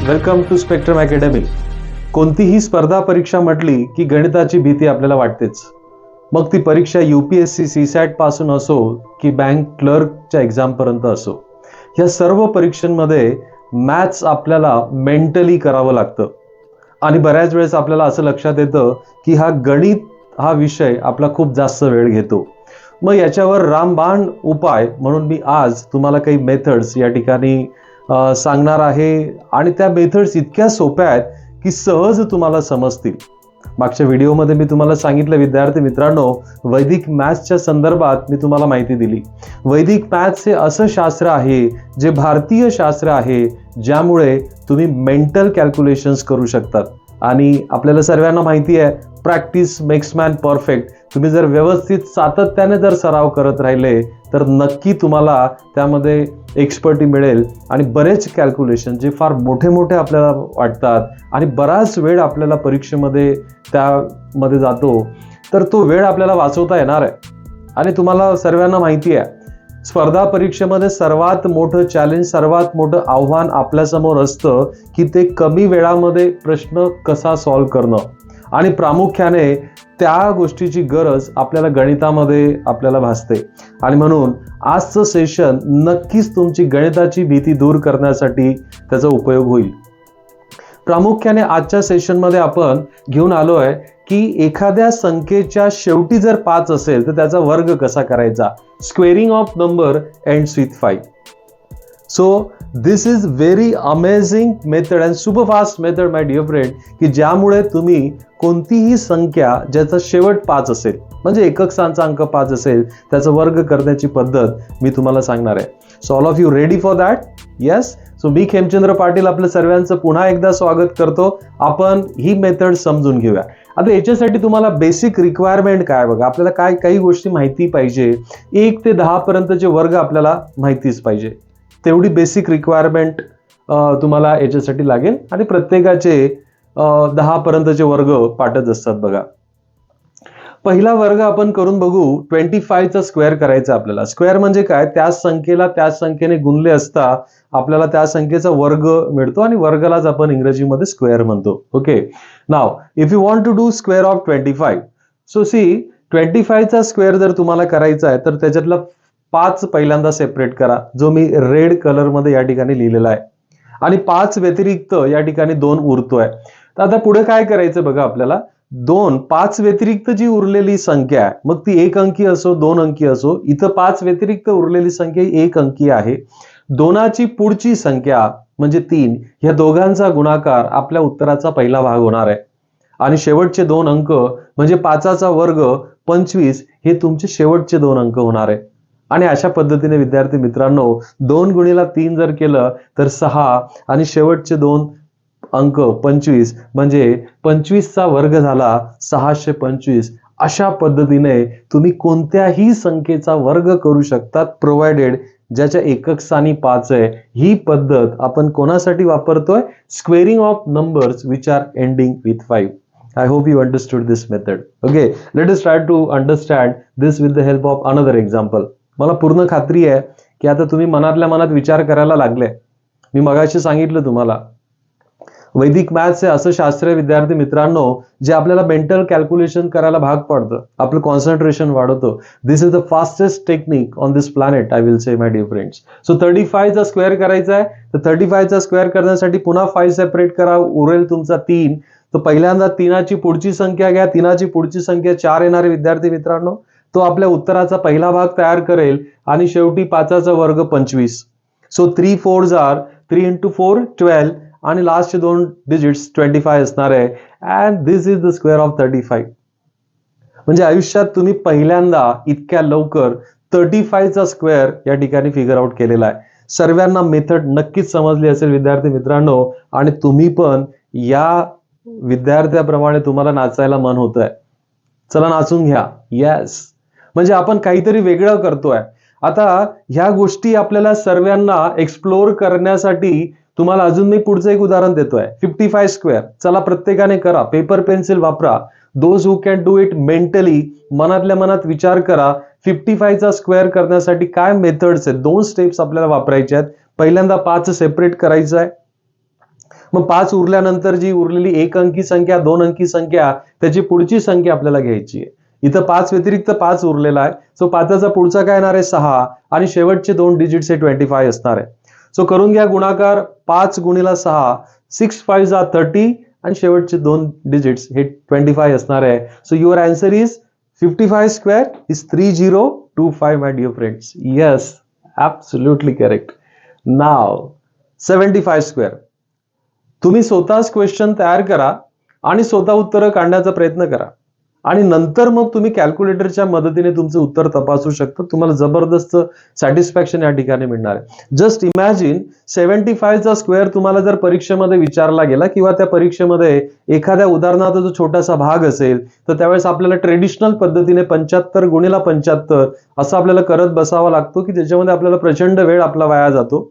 Welcome to spectrum academy. कोणतीही स्पर्धा परीक्षा म्हटली की गणिताची भीती आपल्याला वाटतेच. मग ती परीक्षा UPSC CSAT पासून असो की बँक क्लर्कच्या एक्झाम पर्यंत असो, या सर्व परीक्षांमध्ये मॅथ्स आपल्याला मेंटली करावं लागतं. आणि बऱ्याच वेळेस आपल्याला असं लक्षात येतं की गणित हा विषय आपला खूप जास्त वेळ घेतो. मग याच्यावर रामबाण उपाय म्हणून मी आज तुम्हाला काही मेथड्स या ठिकाणी सांगणार आहे. आणि त्या मेथड्स इतक्या सोप्या आहेत की सहज तुम्हाला समजतील. मागच्या व्हिडिओमध्ये मी तुम्हाला सांगितलं विद्यार्थी मित्रांनो, वैदिक मॅथ्सच्या संदर्भात मी तुम्हाला माहिती दिली. वैदिक मॅथ्स हे असं शास्त्र आहे जे भारतीय शास्त्र आहे ज्यामुळे तुम्ही मेंटल कॅल्क्युलेशन्स करू शकतात. आणि आपल्याला सर्वांना माहिती आहे, प्रॅक्टिस मेक्स मॅन परफेक्ट. तुम्ही जर व्यवस्थित सातत्याने जर सराव करत राहिले तर नक्की तुम्हाला त्यामध्ये एक्सपर्टी मिळेल. आणि बरेच कॅल्क्युलेशन जे फार मोठे मोठे आपल्याला वाटतात आणि बराच वेळ आपल्याला परीक्षेमध्ये त्यामध्ये जातो, तर तो वेळ आपल्याला वाचवता येणार आहे. आणि तुम्हाला सर्वांना माहिती आहे, स्पर्धा परीक्षेमध्ये सर्वात मोठं चॅलेंज, सर्वात मोठं आव्हान आपल्यासमोर असतं की ते कमी वेळामध्ये प्रश्न कसा सॉल्व्ह करणं. आणि प्रामुख्याने त्या गोष्टीची गरज आपल्याला गणितामध्ये आपल्याला भासते. आणि म्हणून आजचं सेशन नक्कीच तुमची गणिताची भीती दूर करण्यासाठी त्याचा उपयोग होईल. प्रामुख्याने आजच्या सेशनमध्ये आपण घेऊन आलो आहे की एखाद्या संख्येच्या शेवटी जर 5 असेल तर त्याचा वर्ग कसा करायचा. Squaring of number ends with 5. So this is very amazing method and super fast method my dear friend, की ज्यामुळे तुम्ही कोणतीही संख्या ज्याचा शेवट 5 असेल, म्हणजे एकक स्थानचा अंक 5 असेल, त्याचा वर्ग करण्याची पद्धत मी तुम्हाला सांगणार आहे. So all of you ready for that? Yes. So मी खेमचंद्र पाटील आपल्या सर्वांचं पुन्हा एकदा स्वागत करतो. आपण ही मेथड समजून घेऊया. आता याच्यासाठी तुम्हाला बेसिक रिक्वायरमेंट काय बघा, आपल्याला काही गोष्टी माहिती पाहिजे. 1 ते 10 पर्यंतचे वर्ग आपल्याला माहितीच पाहिजे. तेवढी बेसिक रिक्वायरमेंट तुम्हाला याच्यासाठी लागेल. आणि प्रत्येकाचे 10 पर्यंतचे वर्ग पाठच असतात बघा. पहिला वर्ग आपण करून बघू. 25 चा स्क्वेअर करायचा आपल्याला. स्क्वेअर म्हणजे काय, त्याच संख्येला त्याच संख्येने गुणले असता आपल्याला त्या संख्येचा वर्ग मिळतो आणि वर्गालाच आपण इंग्रजीमध्ये स्क्वेअर म्हणतो. Okay. Now if you want to do square of 25, so see 25 चा स्क्वेअर जर तुम्हाला करायचा आहे तर त्याच्यातला 5 पहिल्यांदा सेपरेट करा, जो मी रेड कलर मध्ये या ठिकाणी लिहिलेला आहे. आणि 5 व्यतिरिक्त या ठिकाणी 2 उरतोय. तर आता पुढे काय करायचं बघा आपल्याला. 5 व्यतिरिक्त जी उरलेली संख्या आहे, मग ती 1 अंकी असो 2 अंकी असो, इथं 5 व्यतिरिक्त उरलेली संख्या 1 अंकी आहे. 2ची पुढची संख्या म्हणजे 3, ह्या दोघांचा गुणाकार आपल्या उत्तराचा पहिला भाग होणार आहे. आणि शेवटचे 2 अंक म्हणजे 5चा वर्ग 25 हे तुमचे शेवटचे 2 अंक होणार आहे. आणि अशा पद्धतीने विद्यार्थी मित्रांनो 2 गुणिले 3 जर केलं तर 6 आणि शेवटचे 2 अंक 25 म्हणजे 25चा वर्ग झाला 625. अशा पद्धतीने तुम्ही कोणत्याही संख्येचा वर्ग करू शकतात, प्रोव्हाइडेड ज्याच्या एकक स्थानी 5 आहे. ही पद्धत आपण कोणासाठी वापरतोय? Squaring of numbers which are ending with 5. I hope you understood this method. Okay, let us try to understand this with the help of another example. मला पूर्ण खात्री आहे की आता तुम्ही मनातल्या मनात विचार करायला लागले. मी मगाशी सांगितलं तुम्हाला, वैदिक मॅथ्स हे असं शास्त्र आहे विद्यार्थी मित्रांनो जे आपल्याला मेंटल कॅल्क्युलेशन करायला भाग पडतं, आपलं कॉन्सन्ट्रेशन वाढवतं. This is the fastest technique on this planet, I will say my dear friends. So 35 चा स्क्वेअर करायचा आहे, तर 35 चा स्क्वेअर करण्यासाठी पुन्हा 5 सेपरेट करा, उरेल तुमचा 3. तर पहिल्यांदा 3ची पुढची संख्या घ्या, 3ची पुढची संख्या 4 येणारे विद्यार्थी मित्रांनो, तो आपल्या उत्तराचा पहिला भाग तयार करेल. आणि शेवटी 5चा वर्ग 25. सो 3 4s आर 3 into 4 12 आणि लास्टचे 2 डिजिट्स 25 असणार आहे. And this is the square of 35. म्हणजे आयुष्यात तुम्ही पहिल्यांदा इतक्या लवकर 35 चा स्क्वेअर या ठिकाणी फिगर आउट केलेला आहे. सर्वांना मेथड नक्कीच समजली असेल विद्यार्थी मित्रांनो. आणि तुम्ही पण या विद्यार्थ्याप्रमाणे तुम्हाला नाचायला मन होत आहे. चला नाचून घ्या. येस. म्हणजे आपण काहीतरी वेगळं करतोय. आता ह्या गोष्टी आपल्याला सर्वांना एक्सप्लोर करण्यासाठी तुम्हाला अजून मी पुढचं एक उदाहरण देतोय. 55 स्क्वेअर. चला प्रत्येकाने करा, पेपर पेन्सिल वापरा. Those who can do it mentally, मनातल्या मनात विचार करा. 55 चा स्क्वेअर करण्यासाठी काय मेथड्स आहेत? 2 स्टेप्स आपल्याला वापरायचे आहेत. पहिल्यांदा 5 सेपरेट करायचं आहे. मग 5 उरल्यानंतर जी उरलेली 1 अंकी संख्या, 2 अंकी संख्या, त्याची पुढची संख्या आपल्याला घ्यायची आहे. इथं 5 व्यतिरिक्त 5 उरलेला आहे. सो 5चा पुढचा काय येणार आहे 6 आणि शेवटचे 2 डिजिट्स हे 25 असणार आहे. सो करून घ्या गुणाकार 5 गुणिला 6, 6 5 30 आणि शेवटचे 2 डिजिट्स हे 25 असणार आहे. So your answer is 55 square is 3025, my dear friends. Yes, absolutely correct. Now 75 square. तुम्ही स्वतःच क्वेश्चन तयार करा आणि स्वतः उत्तर काढण्याचा प्रयत्न करा आणि नंतर मग तुम्ही कॅल्क्युलेटरच्या मदतीने तुमचं उत्तर तपासू शकता. तुम्हाला जबरदस्त सॅटिस्फॅक्शन या ठिकाणी मिळणार आहे. जस्ट इमॅजिन 75 चा स्क्वेअर तुम्हाला जर परीक्षेमध्ये विचारला गेला किंवा त्या परीक्षेमध्ये एखाद्या उदाहरणाचा जो छोटासा भाग असेल तर त्यावेळेस आपल्याला ट्रेडिशनल पद्धतीने 75 गुणिला 75 असं आपल्याला करत बसावा लागतो की ज्याच्यामध्ये आपल्याला प्रचंड वेळ आपला वाया जातो,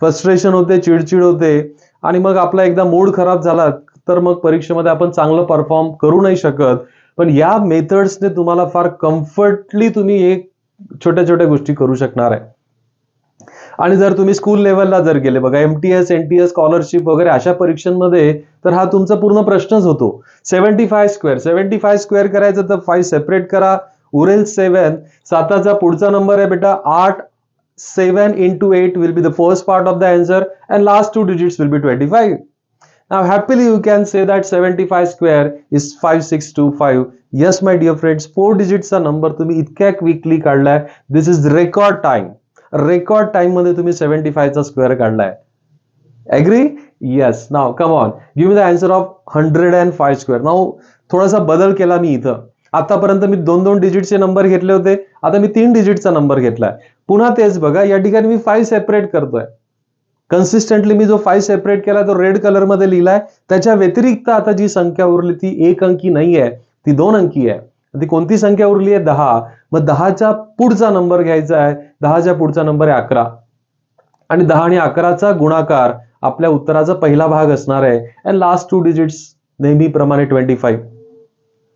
फ्रस्ट्रेशन होते, चिडचिड होते आणि मग आपला एकदा मूड खराब झाला तर मग परीक्षेमध्ये आपण चांगलं परफॉर्म करू नाही शकत. पण या मेथड्सने तुम्हाला फार कम्फर्टली तुम्ही एक छोट्या छोट्या गोष्टी करू शकणार आहे. आणि जर तुम्ही स्कूल लेवलला जर गेले बघा MTS, NTS, स्कॉलरशिप वगैरे अशा परीक्षांमध्ये तर हा तुमचा पूर्ण प्रश्नच होतो. 75 स्क्वेअर करायचं तर 5 सेपरेट करा, उरेल 7. 7चा पुढचा नंबर आहे बेटा 8. 7 into 8 will be the first part of the answer and last 2 digits will be 25. Now happily you can say that 75 square is 5625. Yes my dear friends, 4 digits चा नंबर तुम्ही इतक्या क्विकली काढलाय. This is record time. Record time मध्ये तुम्ही 75 चा square काढलाय. Agree? Yes. Now come on. Give me the answer of 105 square. Now थोडासा बदल केला मी इथं. आतापर्यंत मी 2-2 डिजिटचे नंबर घेतले होते, आता मी 3 डिजिटचा नंबर घेतलाय. पुन्हा तेच बघा, या ठिकाणी मी 5 सेपरेट करतोय. कन्सिस्टंटली मी जो 5 सेपरेट केला तो रेड कलर मध्ये लिहिलाय. त्याच्या व्यतिरिक्त आता जी संख्या उरली ती 1 अंकी नाही आहे, ती 2 अंकी आहे. ती कोणती संख्या उरली आहे 10. मग 10च्या पुढचा नंबर घ्यायचा आहे. 10च्या पुढचा नंबर आहे 11 आणि 10 आणि 11चा गुणाकार आपल्या उत्तराचा पहिला भाग असणार आहे. अँड लास्ट 2 डिजिट्स नेहमीप्रमाणे 25.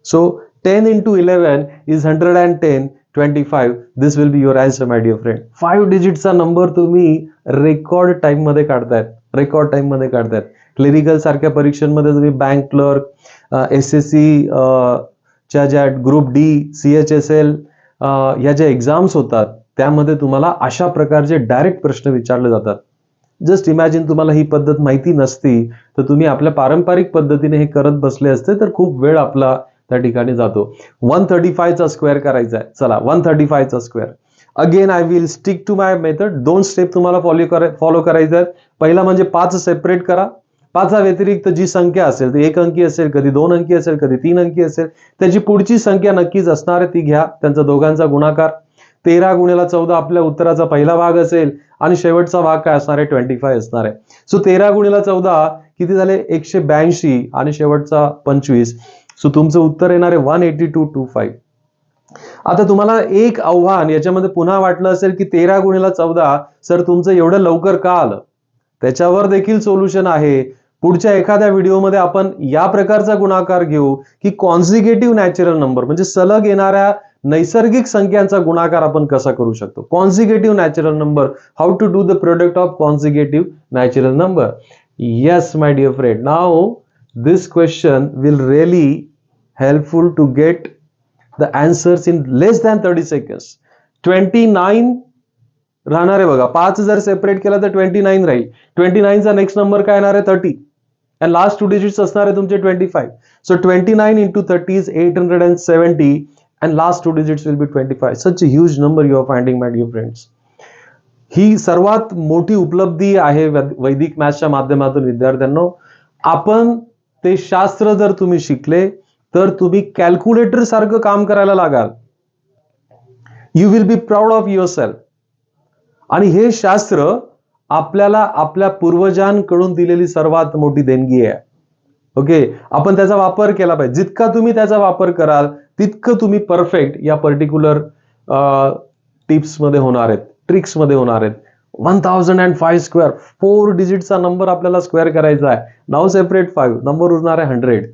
So 10 into 11 is 110, 25. This will be your answer, my dear friend. 5 डिजिटचा number तुम्ही रेकॉर्ड टाइम मध्ये काढतायत. क्लिनिकल सारख्या परीक्षांमध्ये तुम्ही बँक क्लर्क, SSC च्या ज्या ग्रुप D, CHSL या ज्या एक्झाम्स होतात त्यामध्ये तुम्हाला अशा प्रकारचे डायरेक्ट प्रश्न विचारले जातात. जस्ट इमॅजिन तुम्हाला ही पद्धत माहिती नसती तर तुम्ही आपल्या पारंपरिक पद्धतीने हे करत बसले असते तर खूप वेळ आपला त्या ठिकाणी जातो. 135 चा स्क्वेअर करायचा आहे. चला 135 चा square. Again I will stick to my method. 2 step तुम्हाला फॉलो करायचं आहे. पहिला म्हणजे 5 सेपरेट करा. 5 व्यतिरिक्त जी संख्या असेल ती 1 अंकी असेल, कधी 2 अंकी असेल, कधी 3 अंकी असेल, त्याची पुढची संख्या नक्कीच असणार आहे ती घ्या. त्यांचा दोघांचा गुणाकार 13 गुणिला 14 आपल्या उत्तराचा पहिला भाग असेल आणि शेवटचा भाग काय असणार आहे 25 असणार आहे. सो 13 गुणिला 14 किती झाले 182 आणि शेवटचा 25. सो तुमचं उत्तर येणार आहे 18225. आता तुम्हाला एक आव्हान याच्यामध्ये पुन्हा वाटलं असेल की 13 गुणिला 14 सर तुमचं एवढं लवकर का आलं. त्याच्यावर देखील सोल्युशन आहे. पुढच्या एखाद्या व्हिडिओमध्ये आपण या प्रकारचा गुणाकार घेऊ की कॉन्सिक्युटिव्ह नॅचरल नंबर म्हणजे सलग येणाऱ्या नैसर्गिक संख्यांचा गुणाकार आपण कसा करू शकतो. Consecutive natural number, how to do the product of consecutive natural number. Yes my dear friend, now this question will really helpful to get the answers in less than 30 seconds. 29 राहणार आहे बघा. 5 जर सेपरेट केला तर 29 राहील. 29 चा next number काय येणार आहे 30 and लास्ट 2 डिजिट्स असणार आहे तुमचे 25. So 29 into 30 is 870 and last 2 digits will be 25. Such a huge number you are finding, my dear friends. ही सर्वात मोठी उपलब्धी आहे वैदिक मॅथ्सच्या माध्यमातून विद्यार्थ्यांनो. आपण ते शास्त्र जर तुम्ही शिकले तर तुम्ही कॅल्क्युलेटर सारखं काम करायला लागाल. You will be proud of yourself. आणि हे शास्त्र आपल्याला आपल्या पूर्वजांकडून दिलेली सर्वात मोठी देणगी आहे. ओके, आपण त्याचा वापर केला पाहिजे. जितका तुम्ही त्याचा वापर कराल तितकं तुम्ही परफेक्ट या पर्टिक्युलर टिप्स मध्ये होणार आहेत, ट्रिक्स मध्ये होणार आहेत. 1005 स्क्वेअर 4 डिजिटचा नंबर आपल्याला स्क्वेअर करायचा आहे. नाव सेपरेट 5 नंबर उरणार आहे 100.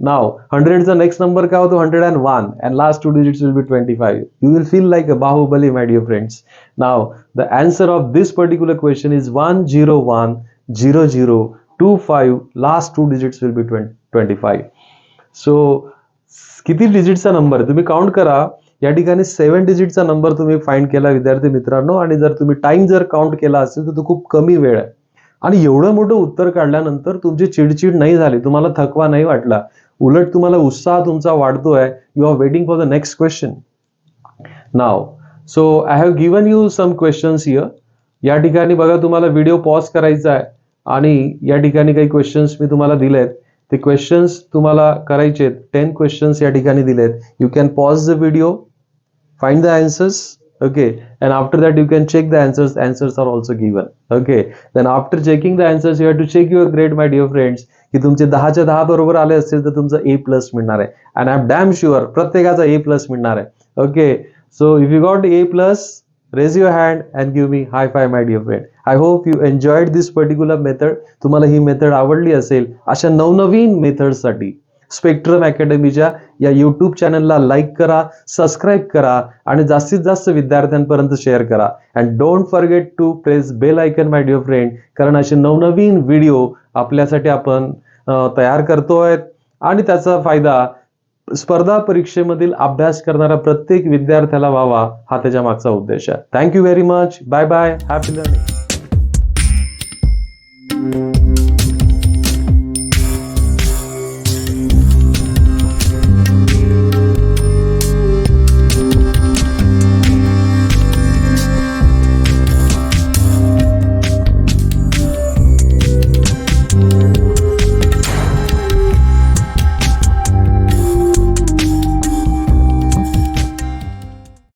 नाव 100 चा नेक्स्ट नंबर काय होतो 101 and last 2 digits will be 25. You will feel like a Bahubali, my dear friends. Now the answer of this particular question is 10100 25, last 2 digits will be 25. So किती डिजिटचा number तुम्ही count करा. या ठिकाणी 7 डिजिटचा number तुम्ही find केला विद्यार्थी मित्रांनो, आणि जर तुम्ही टाइम जर काउंट केला असेल तर तो खूप कमी वेळ आहे. आणि एवढं मोठं उत्तर काढल्यानंतर तुमची चिडचिड नाही झाली, तुम्हाला थकवा नाही वाटला, उलट तुम्हाला उत्साह तुमचा वाढतोय. You are waiting for the next question now. So I have given you some questions here. या ठिकाणी बघा, तुम्हाला व्हिडिओ पॉज करायचा आहे आणि या ठिकाणी काही क्वेश्चन्स मी तुम्हाला दिलेत. ते क्वेश्चन्स तुम्हाला करायचे 10 क्वेश्चन्स या ठिकाणी दिलेत. You can pause the video, find the answers, okay, and after that you can check the answers are also given, okay. Then after checking the answers you have to check your grade, my dear friends, की तुमचे 10च्या 10 बरोबर आले असतील तर तुमचं A+ मिळणार आहे. and I'm damn sure प्रत्येकाचा A+ मिळणार आहे. okay, so if you got A+, raise your hand and give me high five, my dear friend. I hope you enjoyed this particular method. तुम्हाला ही मेथड आवडली असेल. अशा नवनवीन मेथड्ससाठी स्पेक्ट्रम अकॅडमीच्या या YouTube चॅनलला लाईक करा, सबस्क्राईब करा आणि जास्तीत जास्त विद्यार्थ्यांपर्यंत शेअर करा. And don't forget to press bell icon, my dear friend, कारण असे नवनवीन व्हिडिओ आपल्यासाठी आपण तयार करतोय आणि त्याचा फायदा स्पर्धा परीक्षेमधील अभ्यास करणारा प्रत्येक विद्यार्थ्याला व्हावा, हा त्याच्या मागचा उद्देश आहे. Thank you very much. Bye bye. Happy learning.